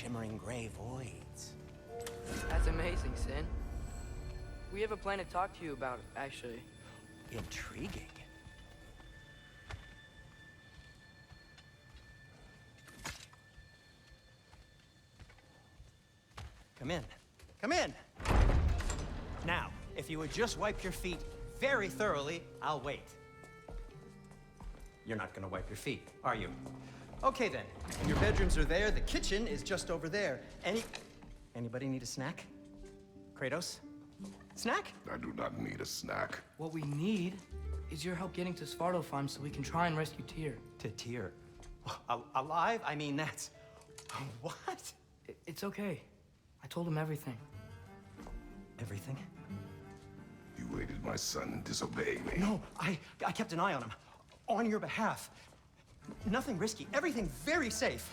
shimmering gray voids. That's amazing, Sin. We have a plan to talk to you about, actually. Intriguing. Come in. Come in! Now, if you would just wipe your feet very thoroughly, I'll wait. You're not gonna wipe your feet, are you? Okay then. Your bedrooms are there, the kitchen is just over there. Anybody need a snack? Kratos? Snack? I do not need a snack. What we need is your help getting to Svartalfheim so we can try and rescue Tyr. To Tyr? Alive? I mean, that's... What? It's okay. I told him everything. Everything? You aided my son disobeying me. No, I kept an eye on him. On your behalf. Nothing risky. Everything very safe.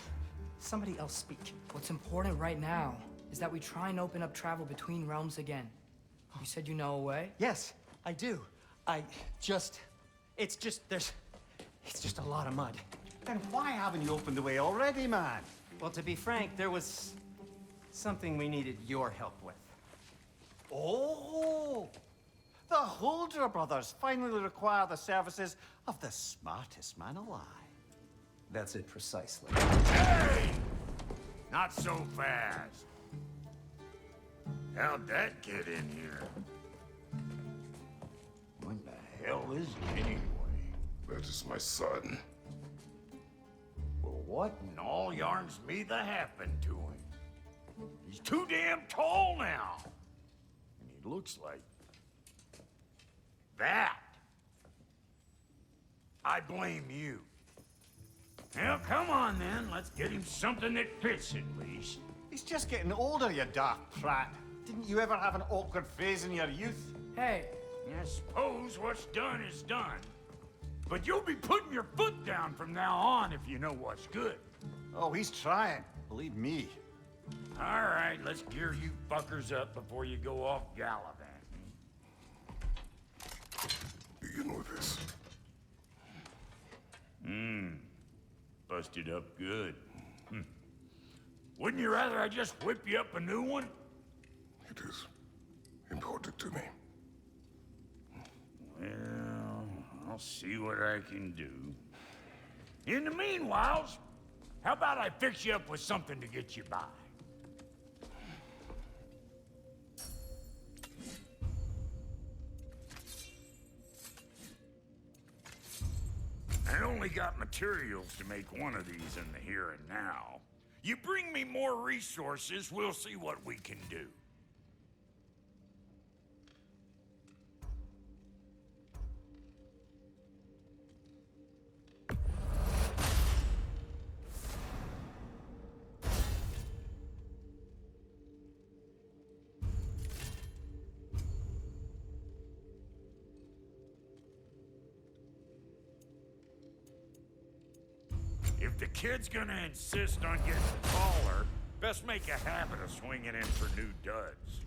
Somebody else speak. What's important right now is that we try and open up travel between realms again. You said you know a way? Yes, I do. It's just a lot of mud. Then why haven't you opened the way already, man? Well, to be frank, there was something we needed your help with. Oh! The Holder brothers finally require the services of the smartest man alive. That's it precisely. Hey! Not so fast. How'd that get in here? What the hell is he anyway? That is my son. Well, what in all yarns me that happened to him? He's too damn tall now. And he looks like... that. I blame you. Well, come on then. Let's get him something that fits at least. He's just getting older, you daft prat. Didn't you ever have an awkward phase in your youth? Hey, I suppose what's done is done. But you'll be putting your foot down from now on if you know what's good. Oh, he's trying. Believe me. All right, let's gear you fuckers up before you go off gallivanting. Begin with this. Busted up good. Wouldn't you rather I just whip you up a new one? It is important to me. Well, I'll see what I can do. In the meanwhile, how about I fix you up with something to get you by? I only got materials to make one of these in the here and now. You bring me more resources, we'll see what we can do. If the kid's gonna insist on getting taller, best make a habit of swinging in for new duds.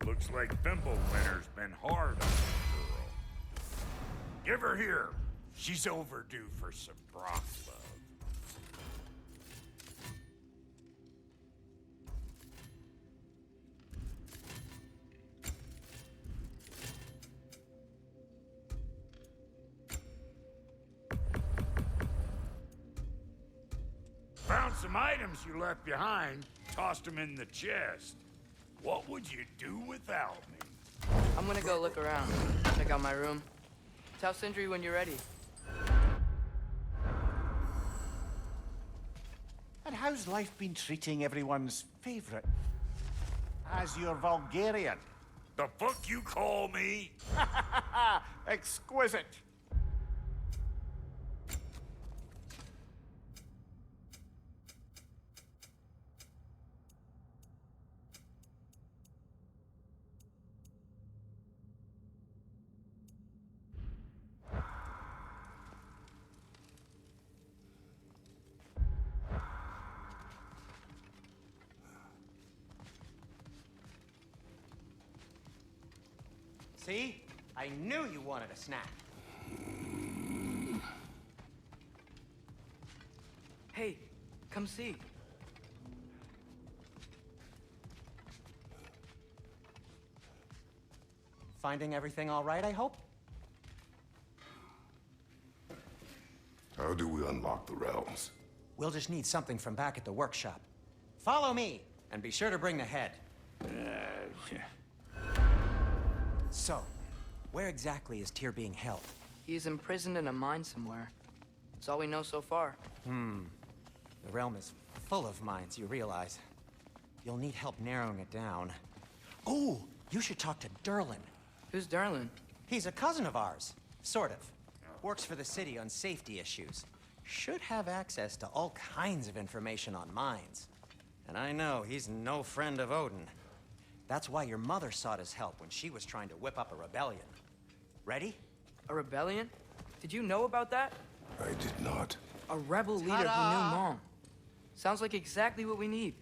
Looks like Fimbulwinter's been hard on the girl. Give her here. She's overdue for some broth love. Found some items you left behind, tossed them in the chest. What would you do without me? I'm gonna go look around. Check out my room. Tell Sindri when you're ready. And how's life been treating everyone's favorite? As your Vulgarian. The fuck you call me? Exquisite. See? I knew you wanted a snack. Hey, come see. Finding everything all right, I hope? How do we unlock the realms? We'll just need something from back at the workshop. Follow me, and be sure to bring the head. So, where exactly is Tyr being held? He's imprisoned in a mine somewhere. That's all we know so far. The realm is full of mines, you realize. You'll need help narrowing it down. Oh, you should talk to Derlin. Who's Darlin? He's a cousin of ours, sort of. Works for the city on safety issues. Should have access to all kinds of information on mines. And I know he's no friend of Odin. That's why your mother sought his help when she was trying to whip up a rebellion. Ready? A rebellion? Did you know about that? I did not. A rebel leader who knew Ta-da! Mom. Sounds like exactly what we need.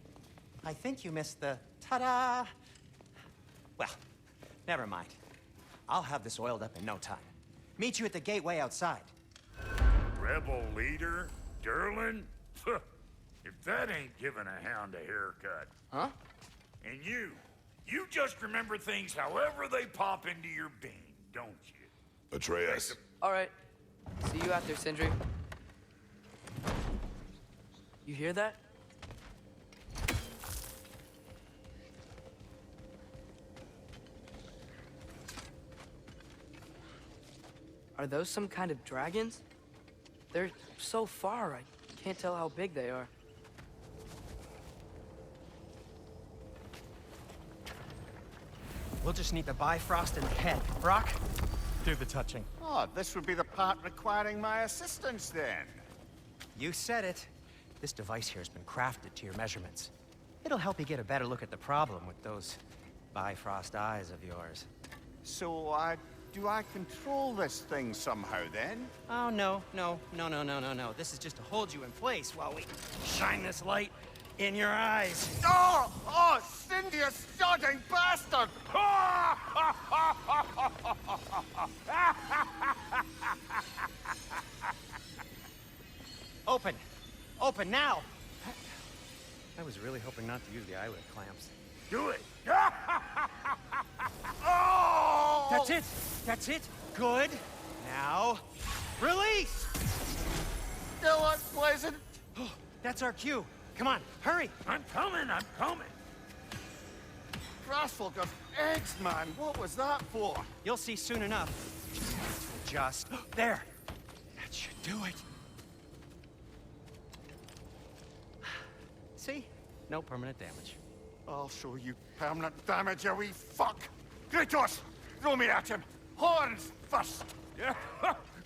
I think you missed the ta-da. Well, never mind. I'll have this oiled up in no time. Meet you at the gateway outside. Rebel leader? Derlin? If that ain't giving a hound a haircut. Huh? And you just remember things however they pop into your being, don't you? Atreus. All right. See you out there, Sindri. You hear that? Are those some kind of dragons? They're so far, I can't tell how big they are. We'll just need the Bifrost and the head. Brock, do the touching. Oh, this would be the part requiring my assistance then. You said it. This device here has been crafted to your measurements. It'll help you get a better look at the problem with those Bifrost eyes of yours. So, do I control this thing somehow then? Oh, no. This is just to hold you in place while we shine this light in your eyes. Oh, Cindy, you sodding bastard! Open! Open now! I was really hoping not to use the eyelid clamps. Do it! Oh! That's it! That's it! Good! Now, release! Still unpleasant. That's our cue. Come on, hurry! I'm coming! Grassful of eggs, man. What was that for? You'll see soon enough. Just there. That should do it. See? No permanent damage. I'll show you permanent damage, you wee fuck. Kratos, throw me at him. Horns first.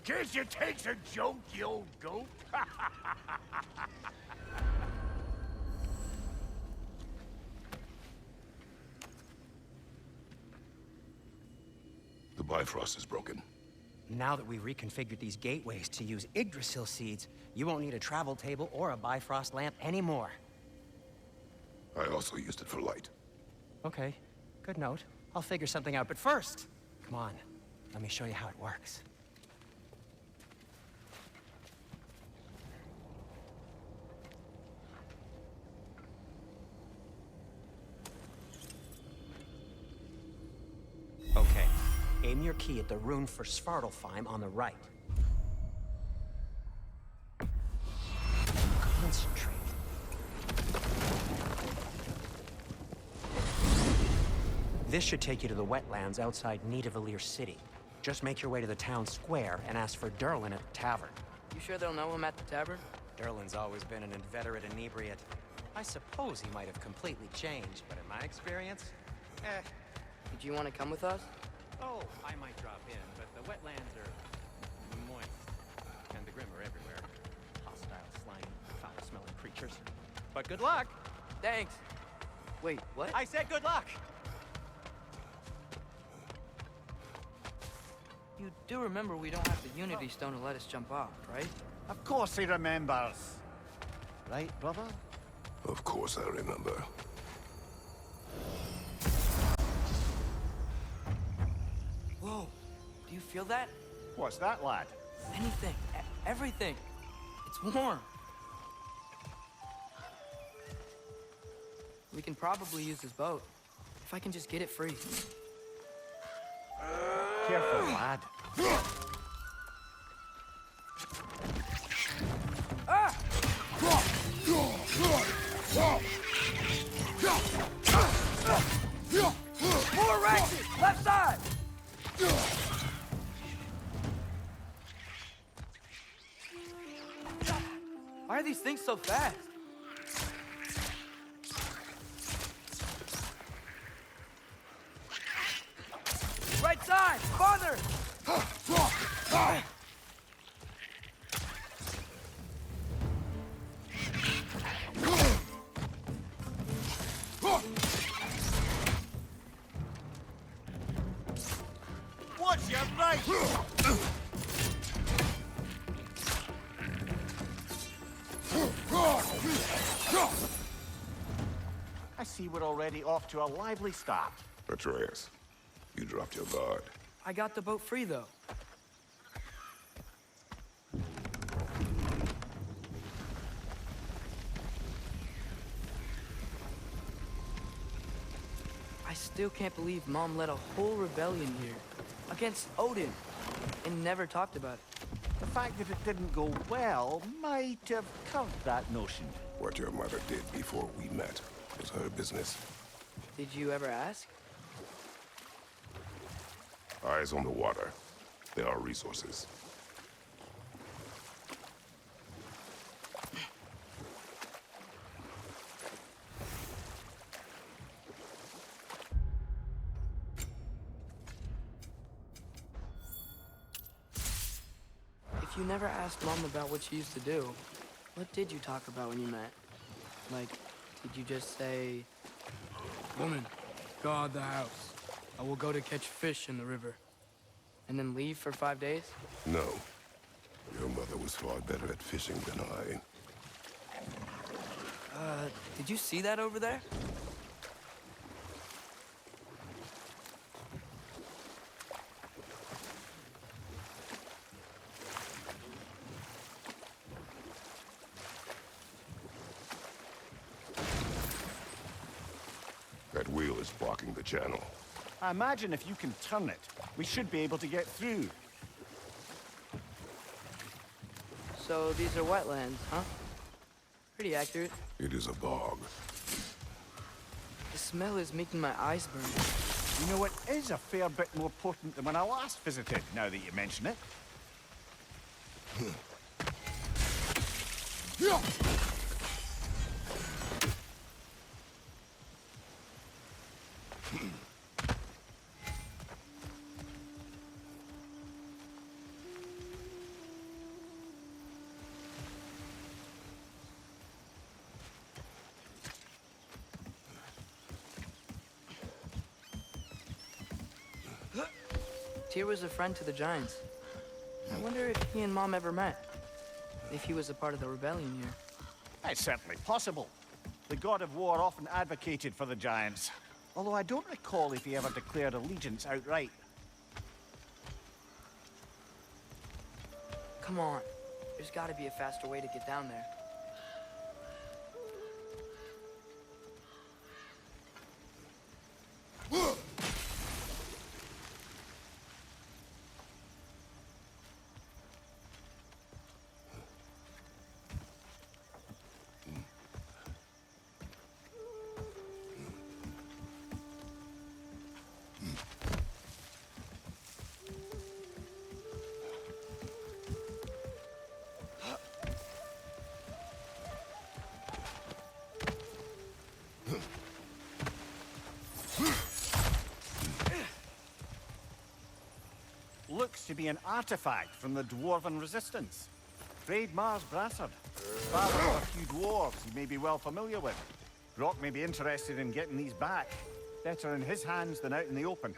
Guess you takes a joke, you old goat. The Bifrost is broken. Now that we've reconfigured these gateways to use Yggdrasil seeds, you won't need a travel table or a Bifrost lamp anymore. I also used it for light. Okay, good note. I'll figure something out, but first, come on, let me show you how it works. Okay, aim your key at the rune for Svartalfheim on the right. Concentrate. This should take you to the wetlands outside Nidavellir City. Just make your way to the town square and ask for Derlin at the tavern. You sure they'll know him at the tavern? Derlin's always been an inveterate inebriate. I suppose he might have completely changed, but in my experience, Did you want to come with us? Oh, I might drop in, but the wetlands are moist. And the Grim are everywhere. Hostile, slimy, foul-smelling creatures. But good luck! Thanks. Wait, what? I said good luck! You do remember we don't have the Unity Stone to let us jump off, right? Of course he remembers. Right, brother? Of course I remember. feel that? What's that, lad? Anything. Everything. It's warm. We can probably use this boat. If I can just get it free. Careful, lad. Ah! More wrenches! Left side! Why are these things so fast? Right side! Farther! Watch your right! I see we're already off to a lively start. Atreus, you dropped your guard. I got the boat free, though. I still can't believe Mom led a whole rebellion here. Against Odin. And never talked about it. The fact that it didn't go well might have covered that notion. What your mother did before we met was her business. Did you ever ask? Eyes on the water. There are resources. If you never asked Mom about what she used to do, what did you talk about when you met? Like, did you just say, "Woman, guard the house. I will go to catch fish in the river," and then leave for 5 days? No. Your mother was far better at fishing than I. Did you see that over there? That wheel is blocking the channel. I imagine if you can turn it, we should be able to get through. So these are wetlands, huh? Pretty accurate. It is a bog. The smell is making my eyes burn. You know, it is a fair bit more potent than when I last visited, now that you mention it. Tyr was a friend to the Giants. I wonder if he and Mom ever met. If he was a part of the rebellion here. It's certainly possible. The god of war often advocated for the Giants. Although I don't recall if he ever declared allegiance outright. Come on. There's gotta be a faster way to get down there. Looks to be an artifact from the Dwarven Resistance. Raid Mars Brassard. Father of a few dwarves he may be well familiar with. Brock may be interested in getting these back. Better in his hands than out in the open.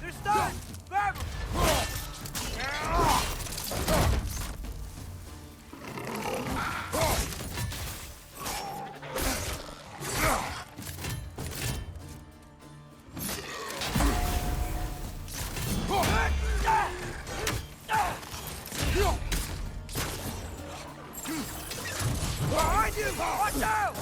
They're stunned! Grab 'em! Behind you! Watch out!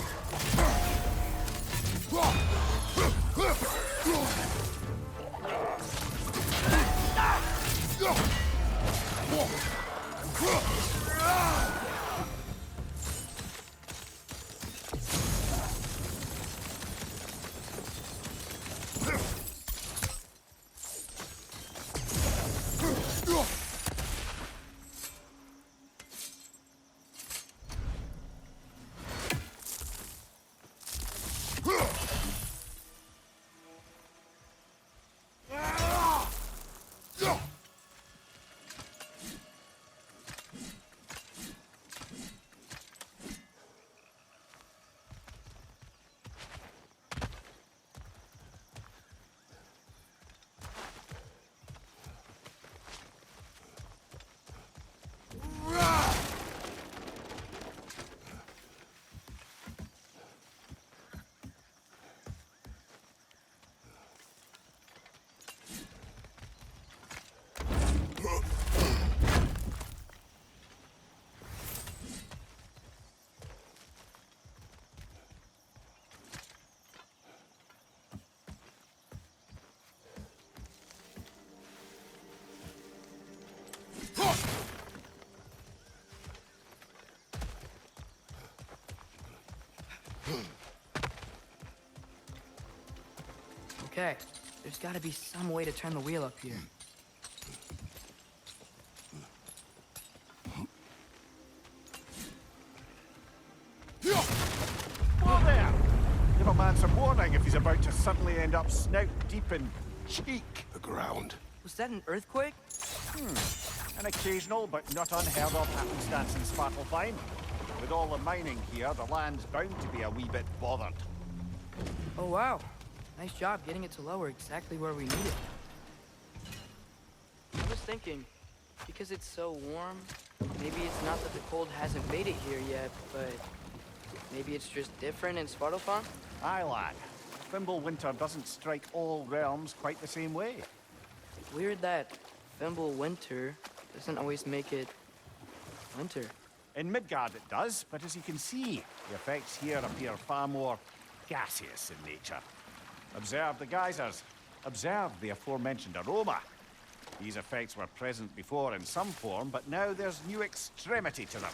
Okay, there's gotta be some way to turn the wheel up here. Whoa there! Give a man some warning if he's about to suddenly end up snout deep in cheek. The ground. Was that an earthquake? An occasional but not unheard of happenstance in Svartalfheim. With all the mining here, the land's bound to be a wee bit bothered. Oh wow. Nice job getting it to lower exactly where we need it. I was thinking, because it's so warm, maybe it's not that the cold hasn't made it here yet, but maybe it's just different in Svartalfheim? Aye, lad. Winter doesn't strike all realms quite the same way. Weird that Winter doesn't always make it winter. In Midgard it does, but as you can see, the effects here appear far more gaseous in nature. Observe the geysers. Observe the aforementioned aroma. These effects were present before in some form, but now there's new extremity to them.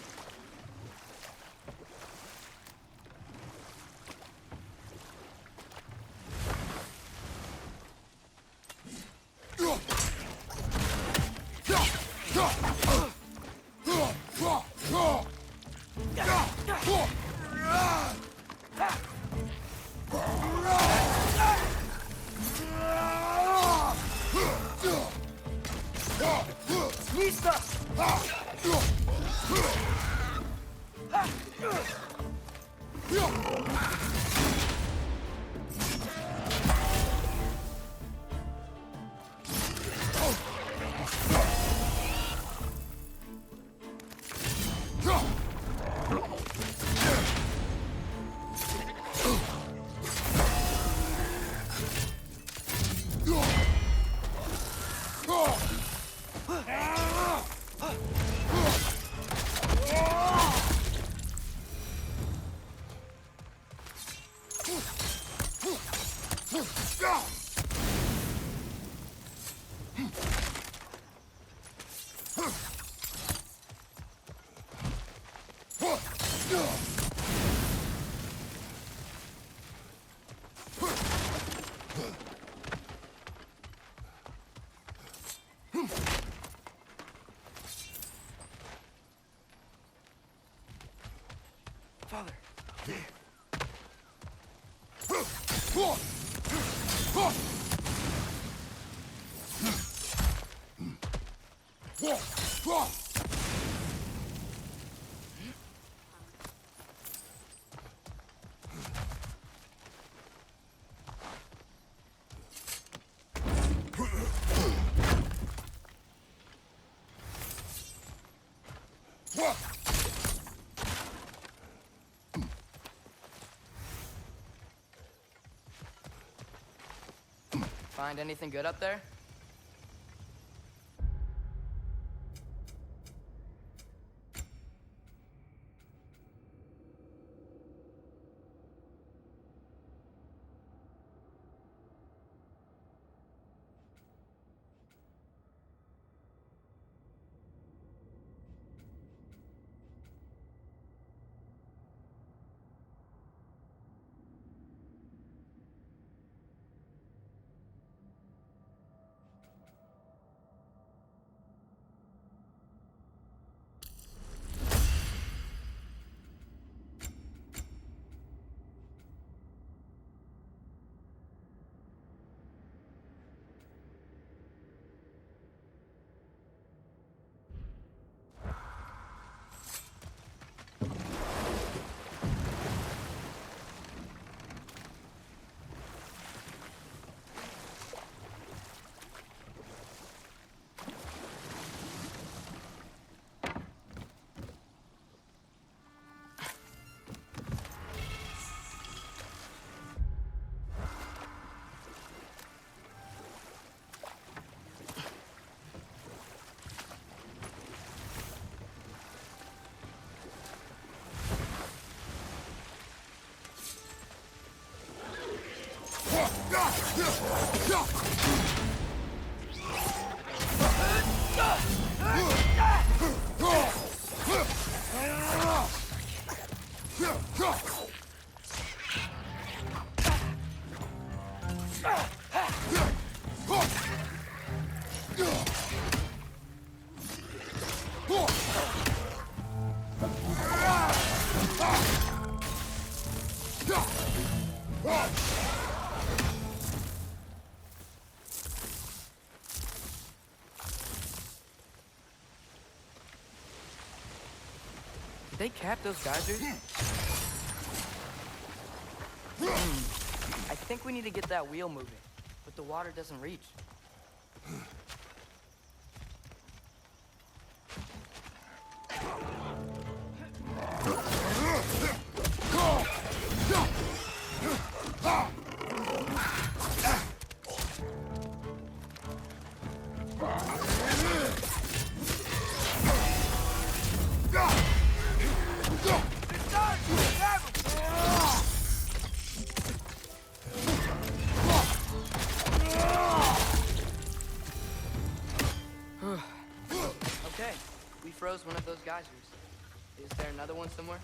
Find anything good up there? Did they cap those geysers? I think we need to get that wheel moving, but the water doesn't reach. Okay, we froze one of those geysers. Is there another one somewhere?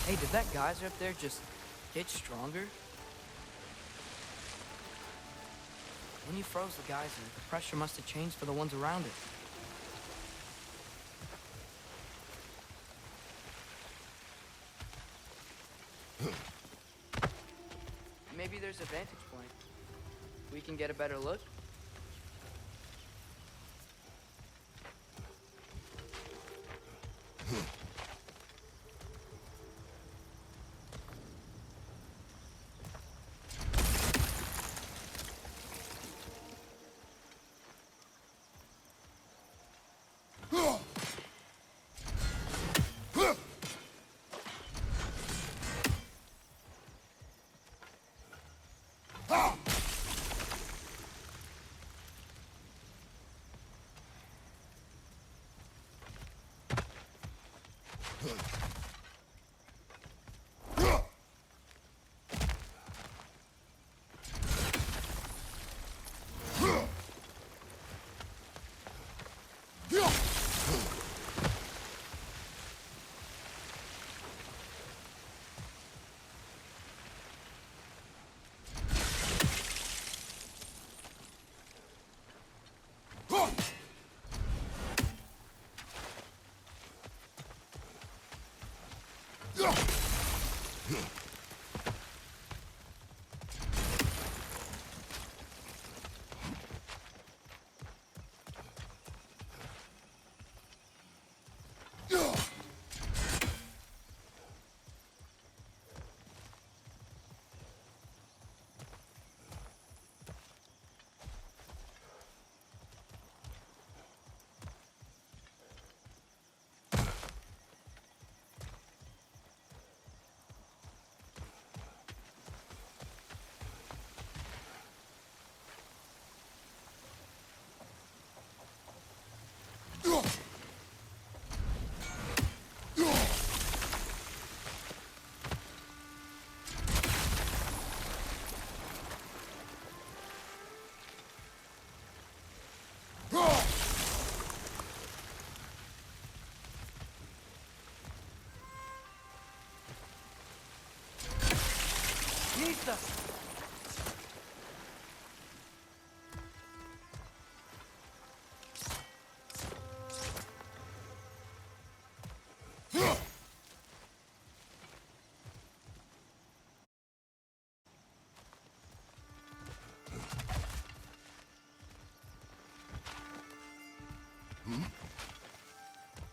Hey, did that geyser up there just get stronger? When you froze the geyser, the pressure must have changed for the ones around it. Maybe there's a vantage point. We can get a better look.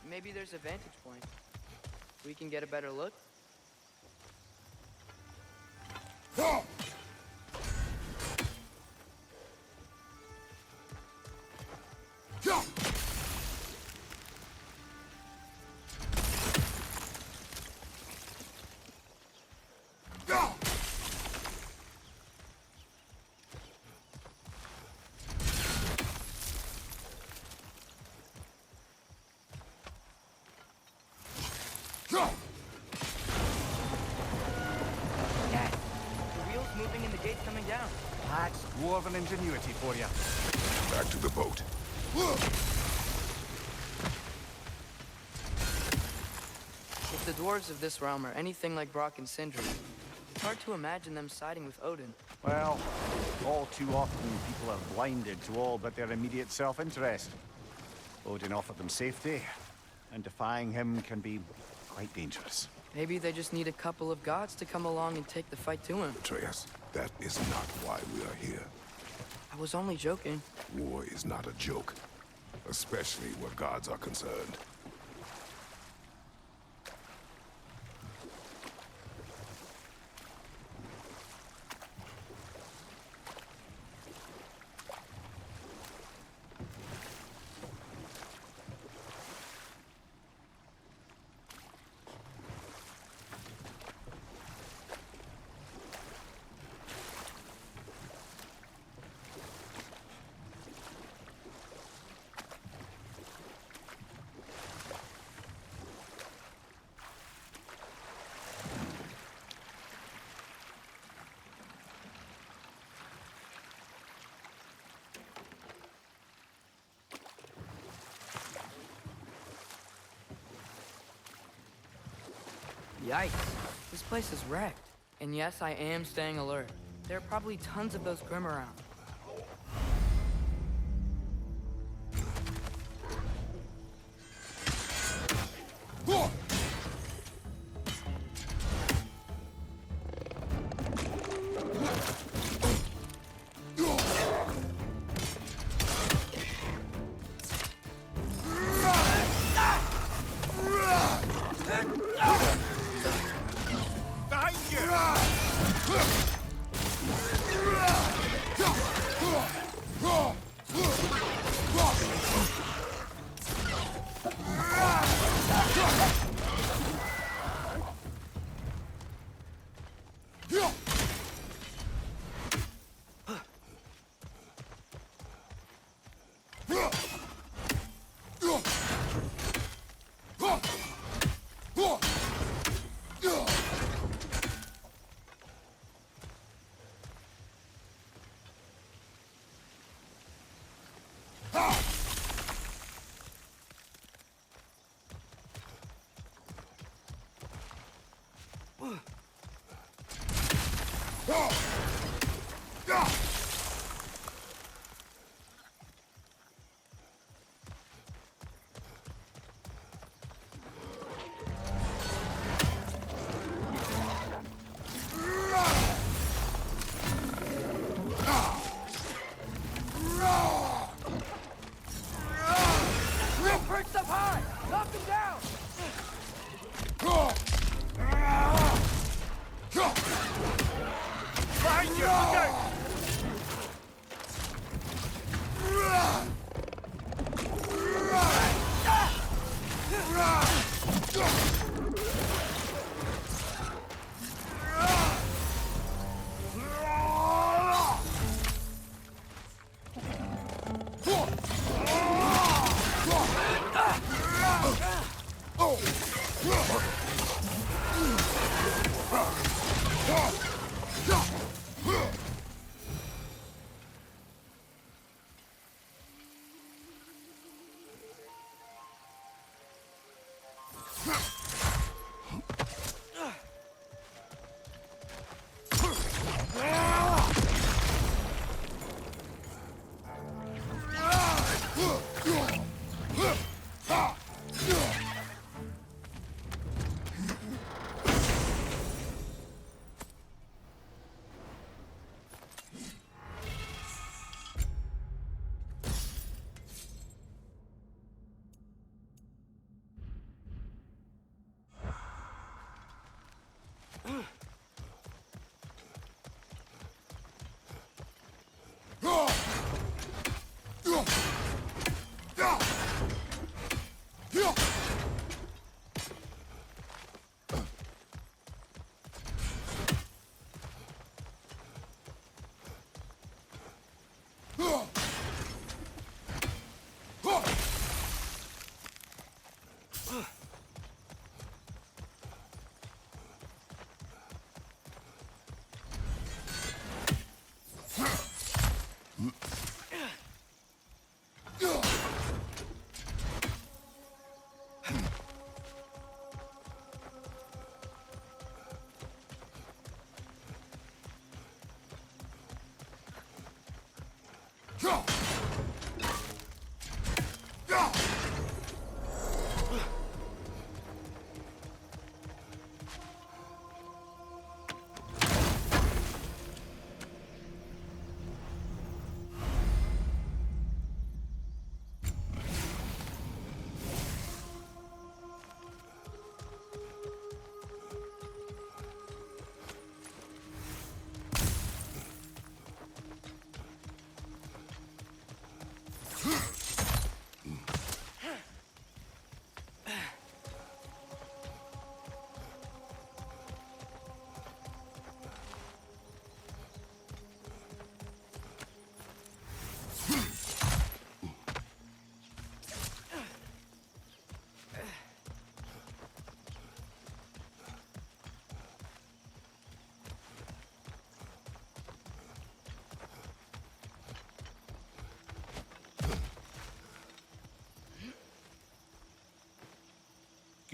Maybe there's a vantage point. We can get a better look. Dad, the wheel's moving and the gate's coming down. That's dwarven ingenuity for you. Back to the boat. If the dwarves of this realm are anything like Brock and Sindri, it's hard to imagine them siding with Odin. Well, all too often people are blinded to all but their immediate self-interest. Odin offered them safety, and defying him can be quite dangerous. Maybe they just need a couple of gods to come along and take the fight to him. Atreus, that is not why we are here. I was only joking. War is not a joke, especially where gods are concerned. Yikes. This place is wrecked. And yes, I am staying alert. There are probably tons of those Grim around.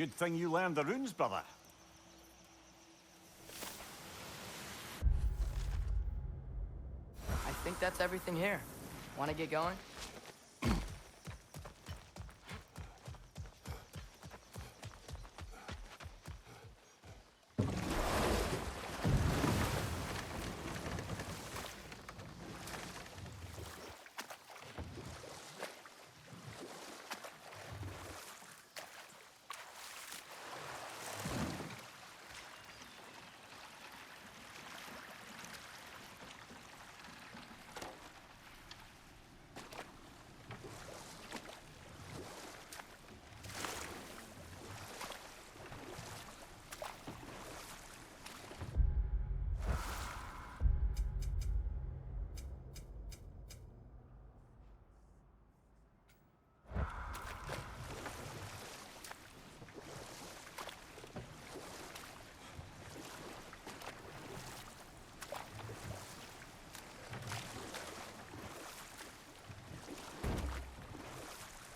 Good thing you learned the runes, brother. think that's everything here. Want to get going?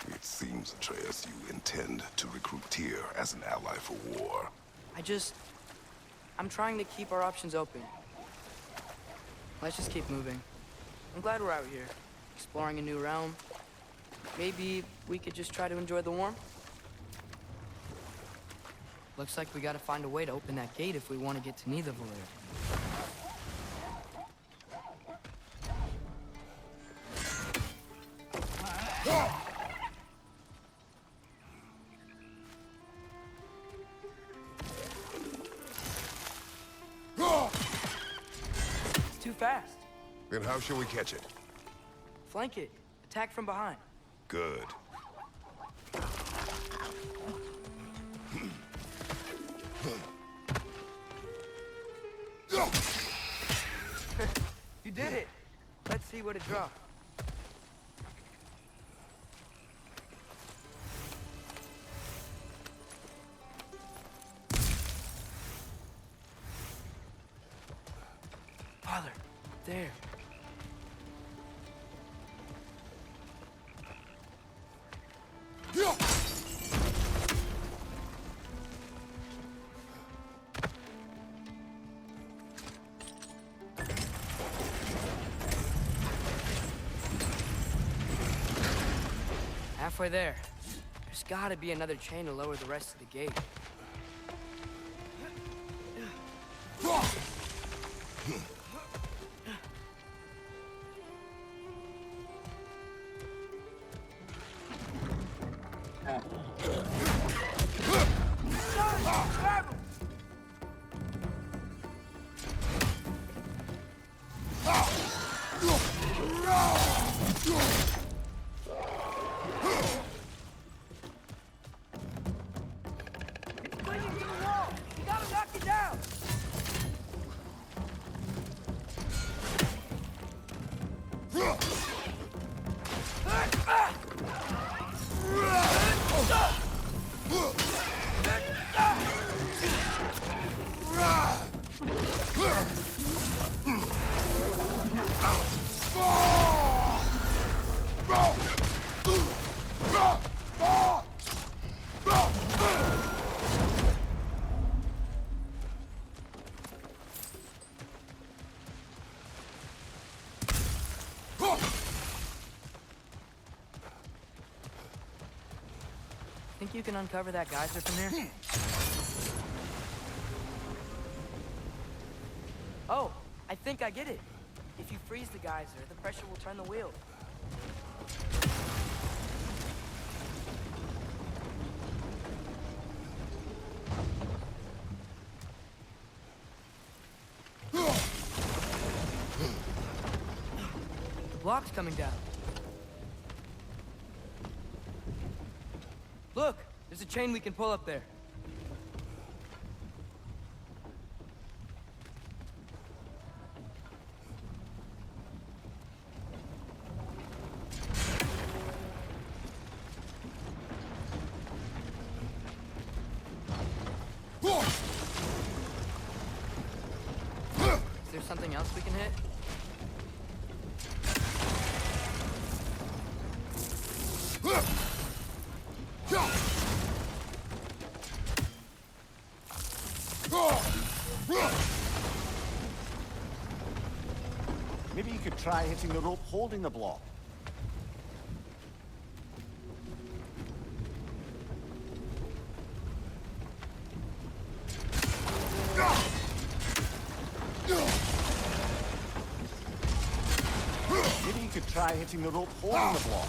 It seems, Atreus, you intend to recruit Tyr as an ally for war. I'm trying to keep our options open. Let's just keep moving. I'm glad we're out here, exploring a new realm. Maybe we could just try to enjoy the warmth? Looks like we gotta find a way to open that gate if we want to get to Nidavellir. It's too fast. Then how shall we catch it? Flank it. Attack from behind. Good. You did it! Let's see what it dropped. Father, there. Halfway there. There's gotta be another chain to lower the rest of the gate. Think you can uncover that geyser from here? Oh, I think I get it. If you freeze the geyser, the pressure will turn the wheel. The block's coming down. Look, there's a chain we can pull up there. Is there something else we can hit? Maybe you could try hitting the rope holding the block. Maybe you could try hitting the rope holding the block.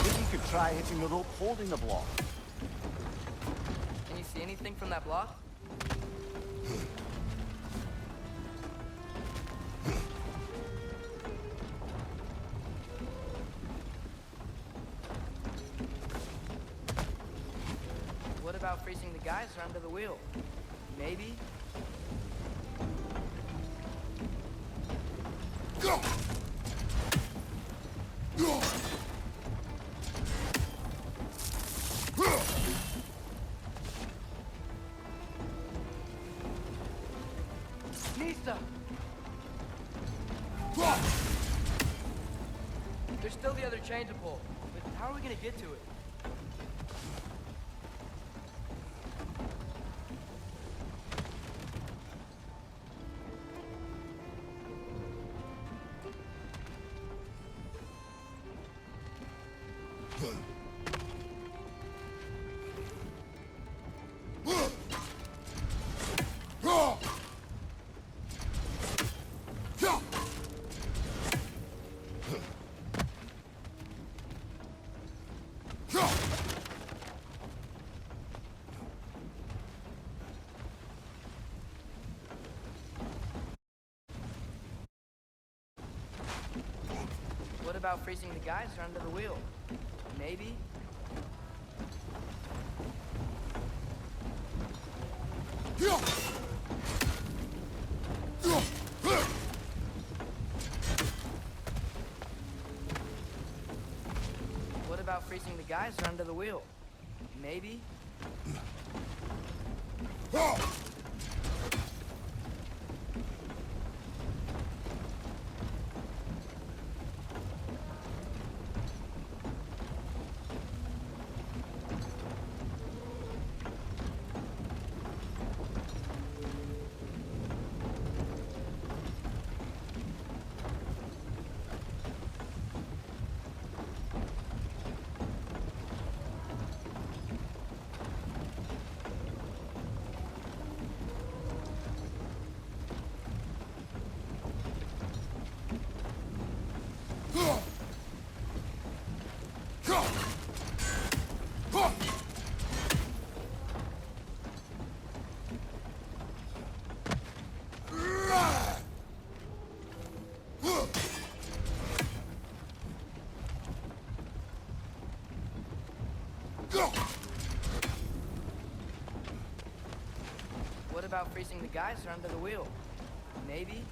Maybe you could try hitting the rope holding the block. Can you see anything from that block? What about freezing the geyser under the wheel? Maybe? Nista! There's still the other chain to pull, but how are we gonna get to it? What about freezing the geyser under the wheel? Maybe? What about freezing the geyser under the wheel? Maybe? What about freezing the geyser under the wheel? Maybe?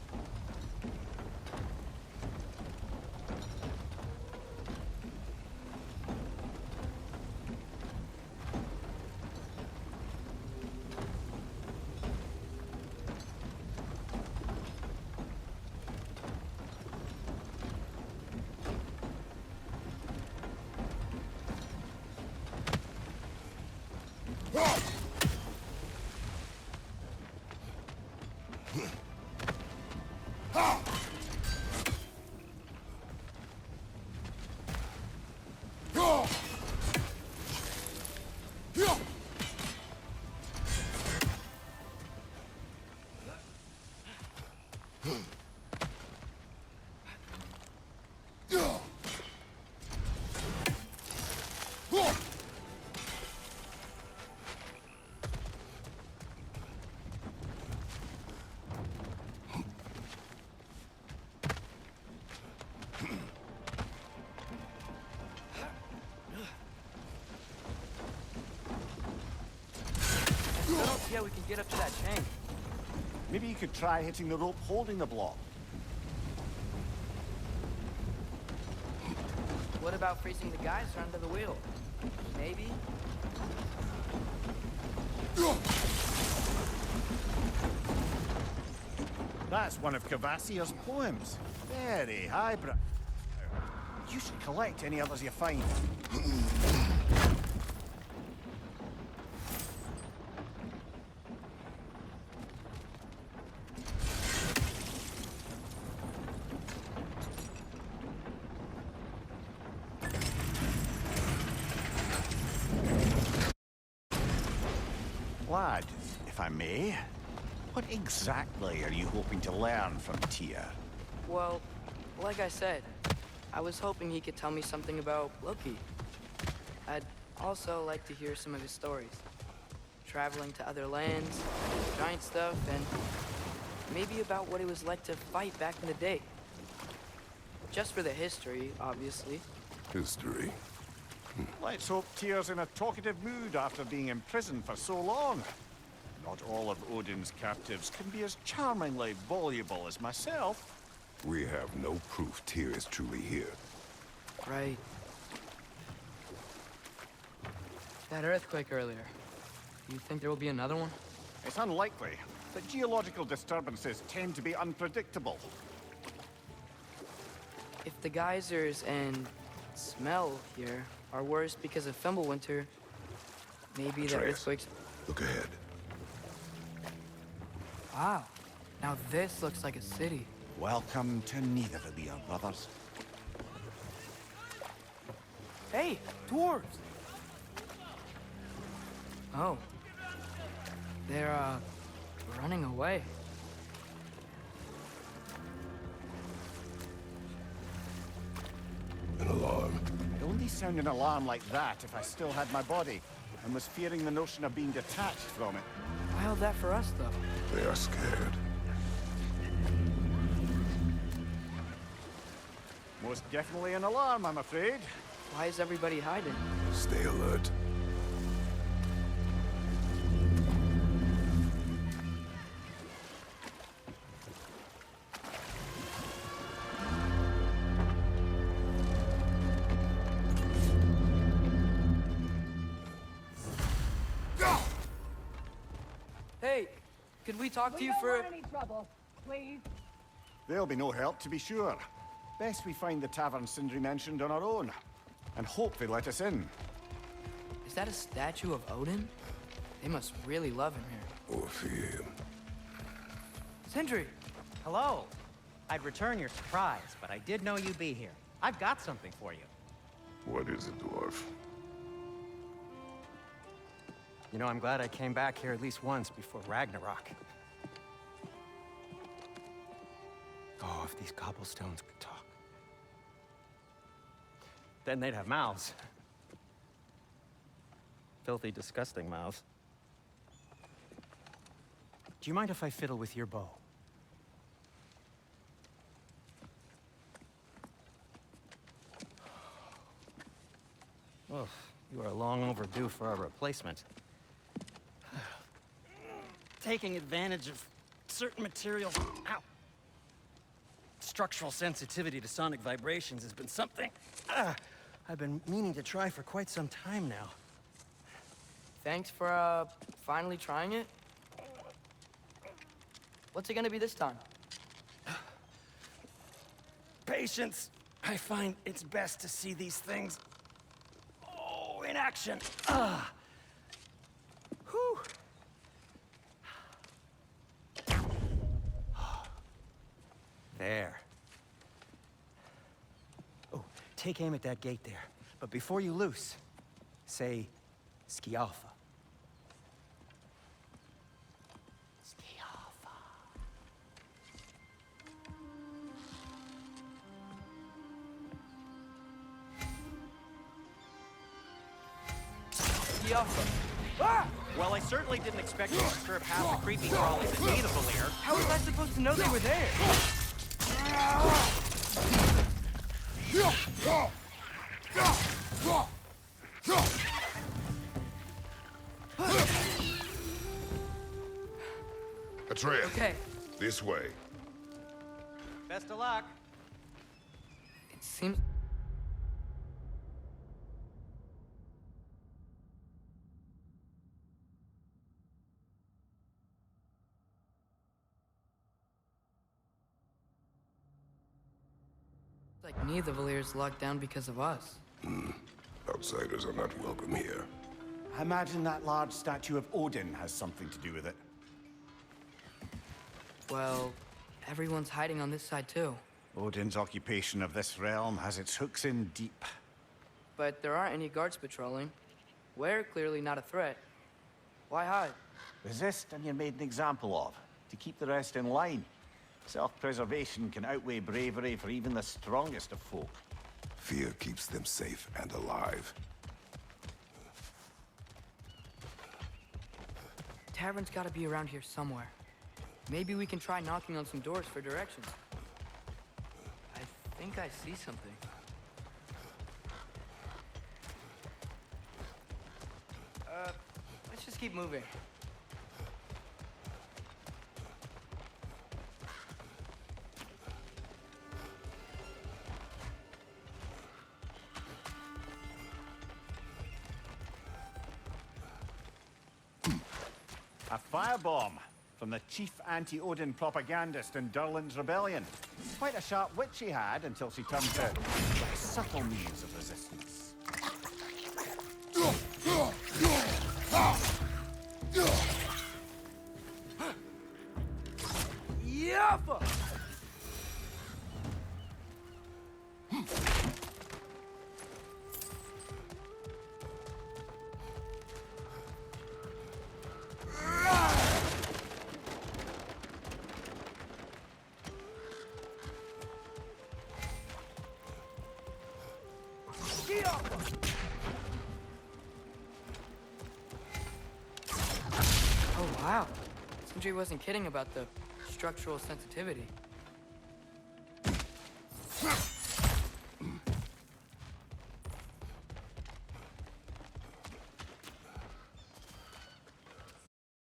I don't see how we can get up to that chain. Maybe you could try hitting the rope holding the block. What about freezing the geyser under the wheel? Maybe? That's one of Cavassier's poems. Very highbrow. You should collect any others you find. Lad, if I may, what exactly are you hoping to learn from Tyr? Well, like I said, I was hoping he could tell me something about Loki. I'd also like to hear some of his stories. Traveling to other lands, giant stuff, and maybe about what it was like to fight back in the day. Just for the history, obviously. History. Let's hope Tyr's in a talkative mood after being imprisoned for so long. Not all of Odin's captives can be as charmingly voluble as myself. We have no proof Tyr is truly here. Right. That earthquake earlier. Do you think there will be another one? It's unlikely, but geological disturbances tend to be unpredictable. If the geysers and smell here are worse because of Fimbulwinter, maybe the Atreus, earthquakes... look ahead. Wow. Now this looks like a city. Welcome to Nidavellir, brothers. Hey, dwarves! Oh. They're, running away. An alarm. I'd only sound an alarm like that if I still had my body, and was fearing the notion of being detached from it. Why held that for us, though? They are scared. Most definitely an alarm, I'm afraid. Why is everybody hiding? Stay alert. Hey, could we talk to you for... We don't want any trouble, please. There'll be no help, to be sure. Best we find the tavern Sindri mentioned on our own, and hope they let us in. Is that a statue of Odin? They must really love him here. Or fear. Sindri! Hello. I'd return your surprise, but I did know you'd be here. I've got something for you. What is it, dwarf? You know, I'm glad I came back here at least once before Ragnarok. Oh, if these cobblestones could talk. Then they'd have mouths. Filthy, disgusting mouths. Do you mind if I fiddle with your bow? Oh, you are long overdue for a replacement. Taking advantage of certain materials. Ow! Structural sensitivity to sonic vibrations has been something I've been meaning to try for quite some time now. Thanks for, finally trying it. What's it gonna be this time? Patience. I find it's best to see these things, in action. Whew. There. Oh, take aim at that gate there. But before you loose, say, Skialfa. Skialfa. Skialfa. Well, I certainly didn't expect to disturb half the creepy crawlies at Nidavellir. How was I supposed to know they were there? trail. Okay. This way. Best of luck. It seems... like neither Valyr's locked down because of us. Outsiders are not welcome here. I imagine that large statue of Odin has something to do with it. Well, everyone's hiding on this side too. Odin's occupation of this realm has its hooks in deep. But there aren't any guards patrolling. We're clearly not a threat. Why hide? Resist and you're made an example of, to keep the rest in line. Self-preservation can outweigh bravery for even the strongest of folk. Fear keeps them safe and alive. Tavern's gotta be around here somewhere. Maybe we can try knocking on some doors for directions. I think I see something. Let's just keep moving. A firebomb from the chief anti-Odin propagandist in Durlin's rebellion. Quite a sharp wit she had until she turned to subtle means of resistance. Yaffa! Oh, wow. Sindri wasn't kidding about the structural sensitivity.